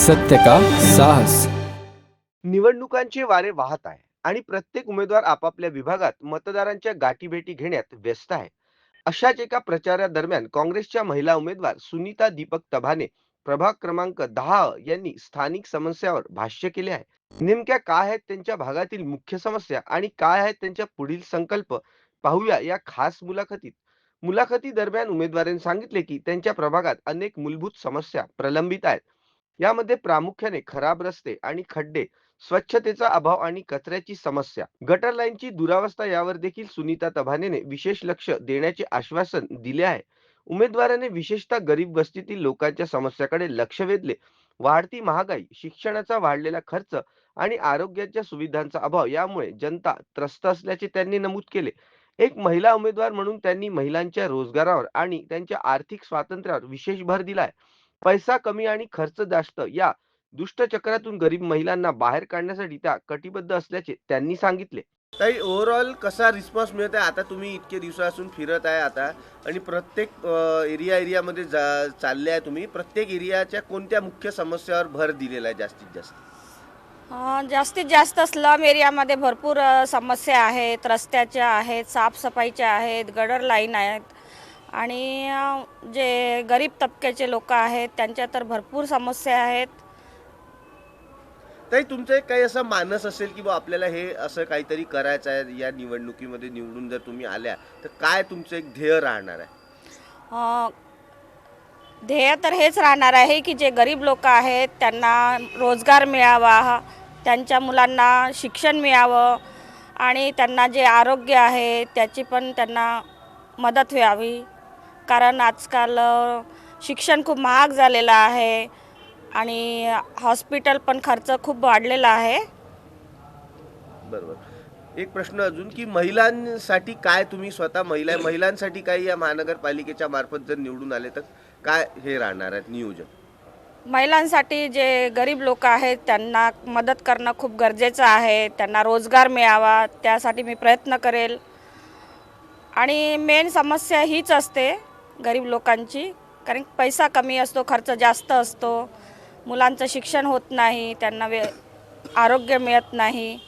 सत्य का साहस। निवडणुकांचे वारे वाहत आहे आणि प्रत्येक उमेदवार आपापल्या विभागात मतदारांच्या गाठीभेटी घेण्यात व्यस्त आहे. अशाच एका प्रचारादरम्यान काँग्रेसच्या महिला उमेदवार सुनीता दीपक तभाने प्रभाग क्रमांक 10 यांनी स्थानिक समस्यावर भाष्य केले आहे. नेमक्या काय आहेत त्यांच्या भागातील मुख्य समस्या आणि काय आहेत त्यांच्या पुढील संकल्प, पाहूया या खास मुलाखतीत. मुलाखती दरम्यान उमेदवारांनी सांगितले की त्यांच्या प्रभागात अनेक मूलभूत समस्या प्रलंबित आहेत. यामध्ये प्रामुख्याने खराब रस्ते आणि खड्डे, स्वच्छतेचा अभाव आणि कचऱ्याची समस्या, गटर लाईनची दुरावस्था यावर देखील सुनीता तभानेने विशेष लक्ष देण्याचे आश्वासन दिले आहे. उमेदवाराने विशेषतः गरीब वस्तीतील लोकांच्या समस्याकडे लक्ष वेधले. वाढती महागाई, शिक्षणाचा वाढलेला खर्च आणि आरोग्याच्या सुविधांचा अभाव यामुळे जनता त्रस्त असल्याचे त्यांनी नमूद केले. एक महिला उमेदवार म्हणून त्यांनी महिलांच्या रोजगारावर आणि त्यांच्या आर्थिक स्वातंत्र्यावर विशेष भर दिलाय. पैसा कमी आणि खर्च जास्त या दुष्टचक्रातून गरीब महिलांना बाहेर काढण्यासाठी त्या कटिबद्ध असल्याचे त्यांनी सांगितले. ताई, ओव्हरऑल कसा रिस्पॉन्स मिळत आहे? आता तुम्ही इतके दिवसापासून फिरत आहे आता आणि प्रत्येक एरियामध्ये चालले आहे तुम्ही. प्रत्येक एरियाच्या कोणत्या मुख्य समस्यावर भर दिलेला आहे जास्तीत जास्त? जास्तीत जास्त स्लम एरियामध्ये भरपूर समस्या आहेत. रस्त्याच्या आहेत, साफसफाईच्या आहेत, गटर लाईन आहेत आणि जे गरीब तबक्याचे लोक आहेत त्यांच्या तर भरपूर समस्या आहेत. ताई, तुमचं एक काही असं मानस असेल की बा आपल्याला हे असं काहीतरी करायचं आहे, या निवडणुकीमध्ये निवडून जर तुम्ही आल्या तर काय तुमचं एक ध्येय राहणार आहे? अ, ध्येय तर हेच राहणार आहे की जे गरीब लोक आहेत त्यांना रोजगार मिळावा, त्यांच्या मुलांना शिक्षण मिळावं आणि त्यांना जे आरोग्य आहे त्याची पण त्यांना मदत व्हावी. कारण आजकाल शिक्षण खूप महाग झालेलं आहे आणि हॉस्पिटल पण खर्च खूप वाढलेला आहे. बरोबर. एक प्रश्न अजून की महिलांसाठी काय तुम्ही स्वतः महिलांसाठी काही या महानगरपालिकेच्या मार्फत जर निवडून आले तर काय हे राहणार आहे नियोजन? महिलांसाठी जे गरीब लोक आहेत त्यांना मदत करणं खूप गरजेचं आहे. त्यांना रोजगार मिळावा त्यासाठी मी प्रयत्न करेल. आणि मेन समस्या हीच असते गरीब लोकांची, कारण पैसा कमी असतो, खर्च जास्त असतो, मुलांचं शिक्षण होत नाही, त्यांना आरोग्य मिळत नाही.